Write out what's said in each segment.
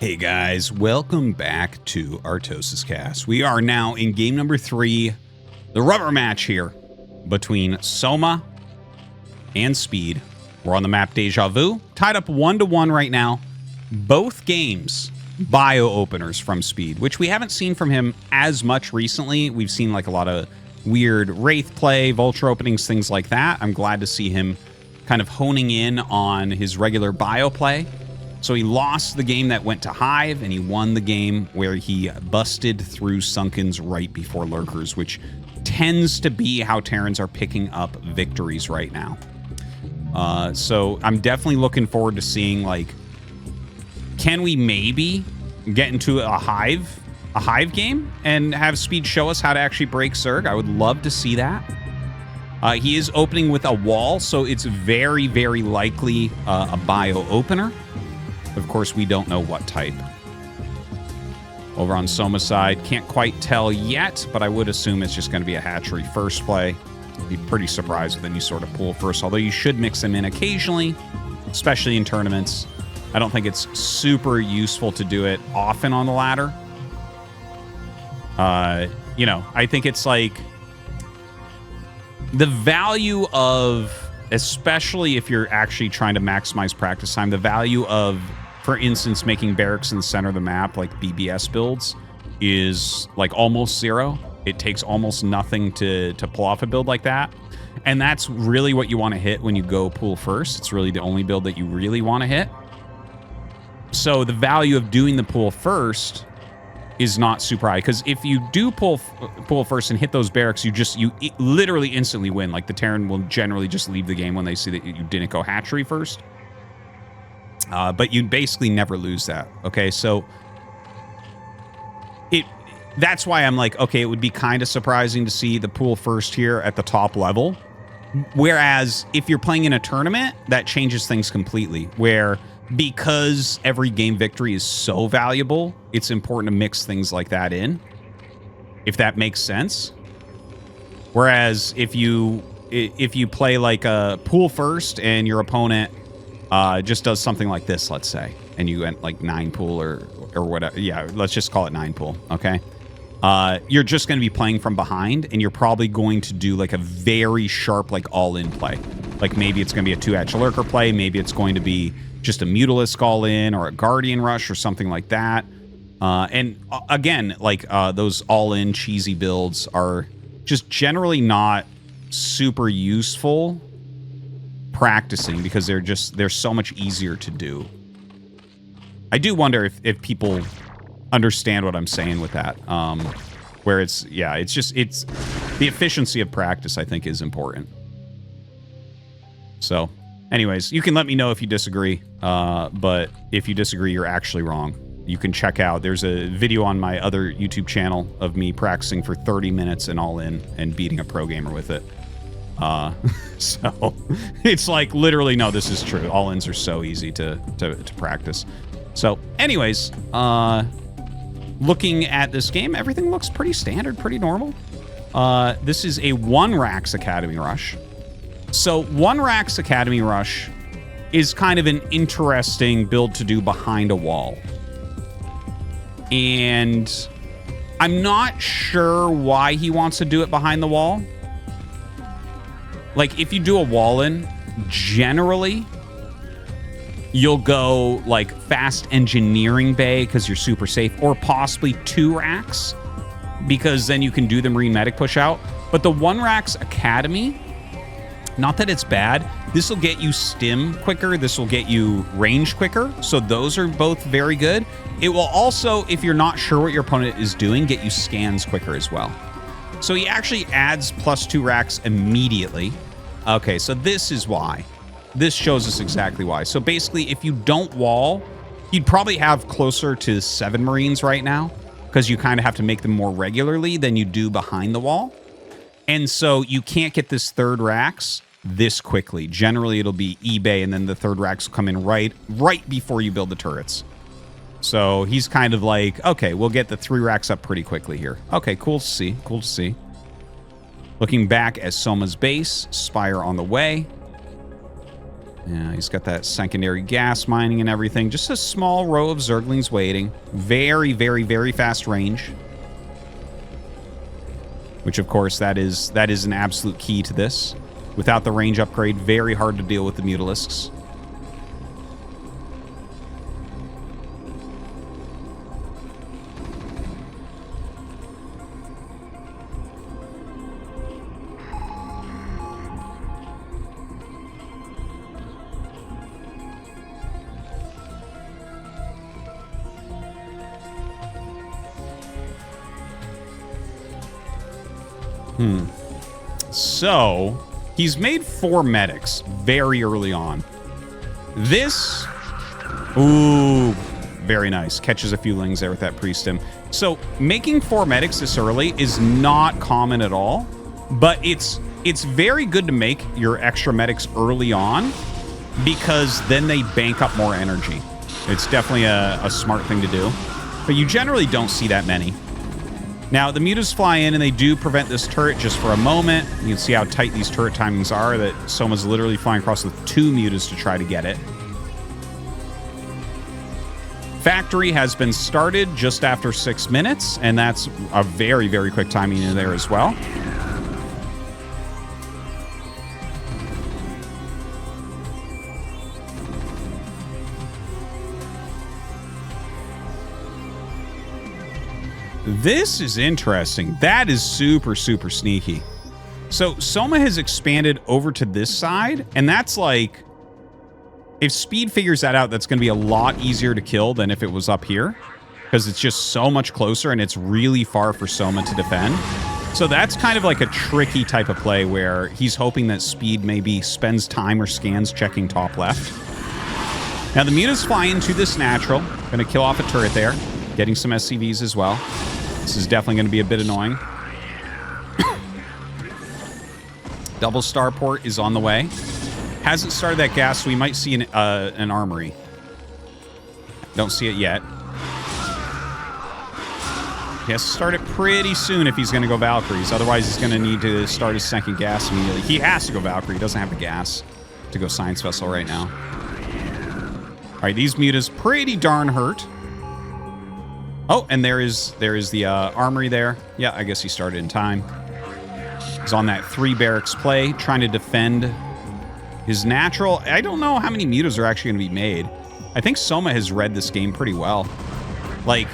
Hey guys, welcome back to ArtosisCasts. We are now in game number 3, the rubber match here between Soma and Speed. We're on the map Deja Vu, tied up 1-1 right now. Both games bio openers from Speed, which we haven't seen from him as much recently. We've seen like a lot of weird Wraith play, Vulture openings, things like that. I'm glad to see him kind of honing in on his regular bio play. So he lost the game that went to Hive, and he won the game where he busted through Sunkens right before Lurkers, which tends to be how Terrans are picking up victories right now. So I'm definitely looking forward to seeing, like, can we maybe get into a Hive game and have Speed show us how to actually break Zerg? I would love to see that. He is opening with a wall, so it's very, very likely a bio opener. Of course, we don't know what type. Over on Soma's side, can't quite tell yet, but I would assume it's just going to be a hatchery first play. Be pretty surprised with any sort of pool first, although you should mix them in occasionally, especially in tournaments. I don't think it's super useful to do it often on the ladder. You know, I think it's like the value of, especially if you're actually trying to maximize practice time, the value of, for instance, making barracks in the center of the map, like BBS builds, is like almost zero. It takes almost nothing to pull off a build like that. And that's really what you want to hit when you go pool first. It's really the only build that you really want to hit. So the value of doing the pool first is not super high, because if you do pool first and hit those barracks, you literally instantly win. Like, the Terran will generally just leave the game when they see that you didn't go hatchery first. But you basically never lose that. Okay, so that's why I'm like, okay, it would be kind of surprising to see the pool first here at the top level. Whereas if you're playing in a tournament, that changes things completely. Where, because every game victory is so valuable, it's important to mix things like that in, if that makes sense. Whereas if you play like a pool first and your opponent just does something like this, let's say, and you went like 9 pool or whatever, yeah, let's just call it 9 pool, okay? You're just going to be playing from behind, and you're probably going to do like a very sharp, like, all-in play. Like, maybe it's going to be a 2-hatch lurker play, maybe it's going to be just a mutalisk all-in or a guardian rush or something like that. And again, like, those all-in cheesy builds are just generally not super useful practicing, because they're so much easier to do. I do wonder if people understand what I'm saying with that. Where it's the efficiency of practice, I think, is important. So anyways, you can let me know if you disagree, but if you disagree, you're actually wrong. You can check out, there's a video on my other YouTube channel of me practicing for 30 minutes and all in and beating a pro gamer with it. So it's like, literally, no, this is true. All-ins are so easy to practice. So anyways, looking at this game, everything looks pretty standard, pretty normal. This is a 1-Rax Academy Rush. So 1-Rax Academy Rush is kind of an interesting build to do behind a wall. And I'm not sure why he wants to do it behind the wall. Like, if you do a wall-in, generally, you'll go, like, fast engineering bay because you're super safe, or possibly 2 racks, because then you can do the Marine Medic push out. But the 1-Rax Academy, not that it's bad, this will get you stim quicker, this will get you range quicker, so those are both very good. It will also, if you're not sure what your opponent is doing, get you scans quicker as well. So he actually adds +2 racks immediately. Okay, so this is why. This shows us exactly why. So basically, if you don't wall, you'd probably have closer to 7 Marines right now, because you kind of have to make them more regularly than you do behind the wall. And so you can't get this 3rd racks this quickly. Generally, it'll be eBay, and then the 3rd racks will come in right before you build the turrets. So he's kind of like, okay, we'll get the 3 racks up pretty quickly here. Okay, cool to see. Cool to see. Looking back at Soma's base, Spire on the way. Yeah, he's got that secondary gas mining and everything. Just a small row of Zerglings waiting. Very, very, very fast range. Which, of course, that is an absolute key to this. Without the range upgrade, very hard to deal with the mutalisks. So, he's made 4 medics very early on. This... Ooh, very nice. Catches a few lings there with that Priestum. So, making 4 medics this early is not common at all, but it's very good to make your extra medics early on because then they bank up more energy. It's definitely a smart thing to do, but you generally don't see that many. Now, the mutas fly in, and they do prevent this turret just for a moment. You can see how tight these turret timings are, that Soma's literally flying across with 2 mutas to try to get it. Factory has been started just after 6 minutes, and that's a very, very quick timing in there as well. This is interesting. That is super, super sneaky. So Soma has expanded over to this side, and that's like... If Speed figures that out, that's going to be a lot easier to kill than if it was up here. Because it's just so much closer, and it's really far for Soma to defend. So that's kind of like a tricky type of play where he's hoping that Speed maybe spends time or scans checking top left. Now the mutas fly into this natural. Going to kill off a turret there. Getting some SCVs as well. This is definitely going to be a bit annoying. Double starport is on the way. Hasn't started that gas, so we might see an armory. Don't see it yet. He has to start it pretty soon if he's going to go Valkyries. Otherwise, he's going to need to start his second gas immediately. He has to go Valkyrie. He doesn't have the gas to go Science Vessel right now. All right, these mutas pretty darn hurt. Oh, and there is the armory there. Yeah, I guess he started in time. He's on that 3 barracks play, trying to defend his natural. I don't know how many mutas are actually going to be made. I think Soma has read this game pretty well. Like,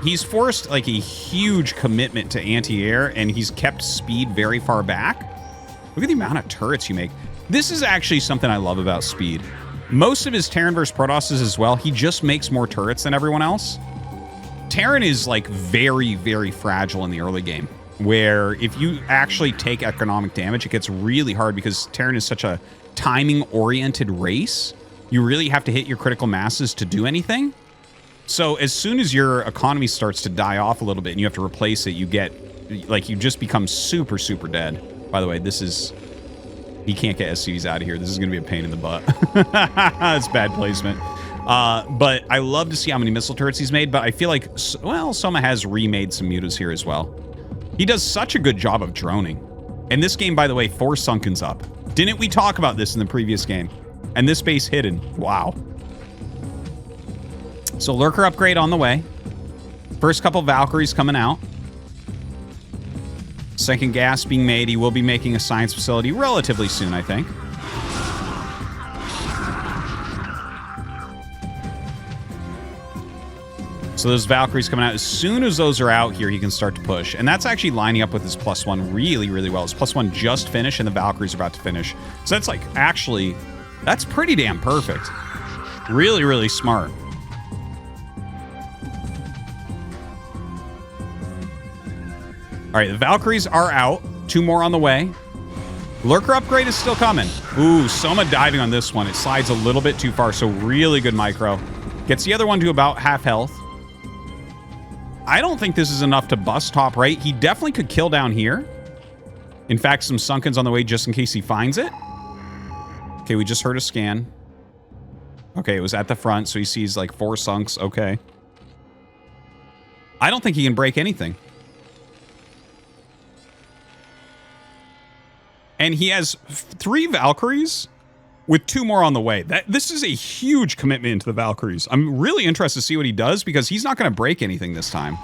he's forced like a huge commitment to anti-air, and he's kept Speed very far back. Look at the amount of turrets you make. This is actually something I love about Speed. Most of his Terran versus Protosses as well, he just makes more turrets than everyone else. Terran is like very, very fragile in the early game, where if you actually take economic damage, it gets really hard because Terran is such a timing-oriented race. You really have to hit your critical masses to do anything. So as soon as your economy starts to die off a little bit and you have to replace it, you get, like, you just become super, super dead. By the way, this is... He can't get SCVs out of here. This is going to be a pain in the butt. It's bad placement. But I love to see how many missile turrets he's made, but I feel like, well, Soma has remade some mutas here as well. He does such a good job of droning. And this game, by the way, 4 Sunken's up. Didn't we talk about this in the previous game? And this base hidden. Wow. So Lurker upgrade on the way. First couple Valkyries coming out. Second gas being made. He will be making a science facility relatively soon, I think. So those Valkyries coming out. As soon as those are out here, he can start to push. And that's actually lining up with his +1 really, really well. His +1 just finished, and the Valkyries are about to finish. So that's like, actually, that's pretty damn perfect. Really, really smart. All right, the Valkyries are out. 2 more on the way. Lurker upgrade is still coming. Ooh, Soma diving on this one. It slides a little bit too far, so really good micro. Gets the other one to about half health. I don't think this is enough to bust top right. He definitely could kill down here. In fact, some Sunkens on the way just in case he finds it. Okay, we just heard a scan. Okay, it was at the front, so he sees like 4 Sunks. Okay. I don't think he can break anything. And he has 3 Valkyries with 2 more on the way. This is a huge commitment into the Valkyries. I'm really interested to see what he does because he's not going to break anything this time.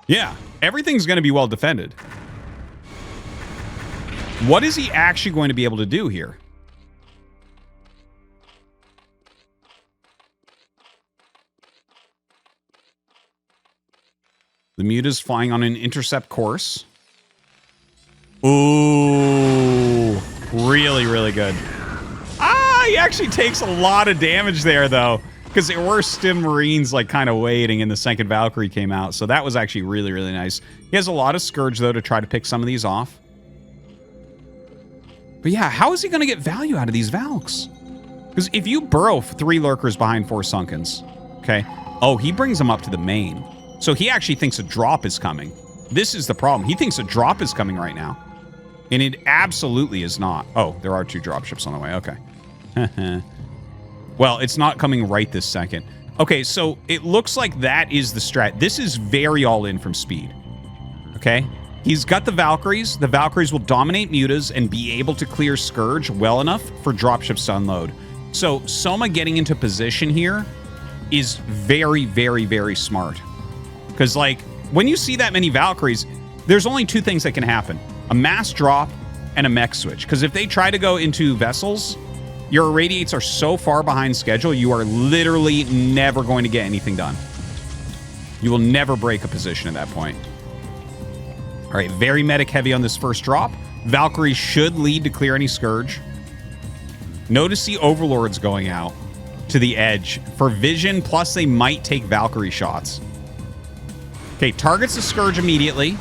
Yeah, everything's going to be well defended. What is he actually going to be able to do here? The Muta's flying on an intercept course. Ooh, really, really good. Ah, he actually takes a lot of damage there, though, because there were Stim Marines, like, kind of waiting, and the second Valkyrie came out, so that was actually really, really nice. He has a lot of Scourge, though, to try to pick some of these off. But yeah, how is he going to get value out of these Valks? Because if you burrow 3 Lurkers behind 4 Sunkens, okay? Oh, he brings them up to the main. So he actually thinks a drop is coming. This is the problem. He thinks a drop is coming right now. And it absolutely is not. Oh, there are 2 dropships on the way. Okay. Well, it's not coming right this second. Okay, so it looks like that is the strat. This is very all-in from speed. Okay? He's got the Valkyries. The Valkyries will dominate Mutas and be able to clear Scourge well enough for dropships to unload. So Soma getting into position here is very, very, very smart. Because, like, when you see that many Valkyries, there's only 2 things that can happen. A mass drop and a mech switch. Because if they try to go into vessels, your irradiates are so far behind schedule, you are literally never going to get anything done. You will never break a position at that point. All right, very medic heavy on this first drop. Valkyrie should lead to clear any Scourge. Notice the Overlords going out to the edge for vision, plus they might take Valkyrie shots. Okay, targets the Scourge immediately.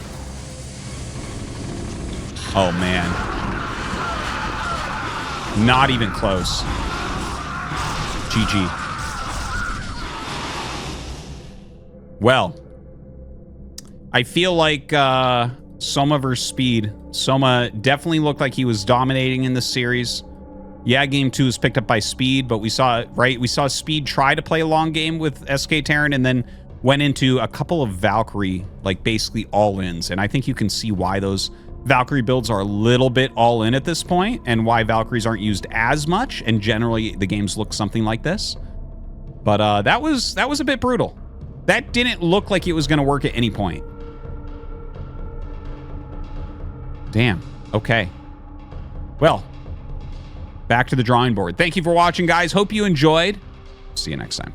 Oh, man. Not even close. GG. Well, I feel like Soma versus Speed. Soma definitely looked like he was dominating in this series. Yeah, game 2 was picked up by Speed, but we saw, right? We saw Speed try to play a long game with SK Terran and then went into a couple of Valkyrie, like basically all-ins. And I think you can see why those Valkyrie builds are a little bit all-in at this point and why Valkyries aren't used as much. And generally, the games look something like this. But that was a bit brutal. That didn't look like it was going to work at any point. Damn. Okay. Well, back to the drawing board. Thank you for watching, guys. Hope you enjoyed. See you next time.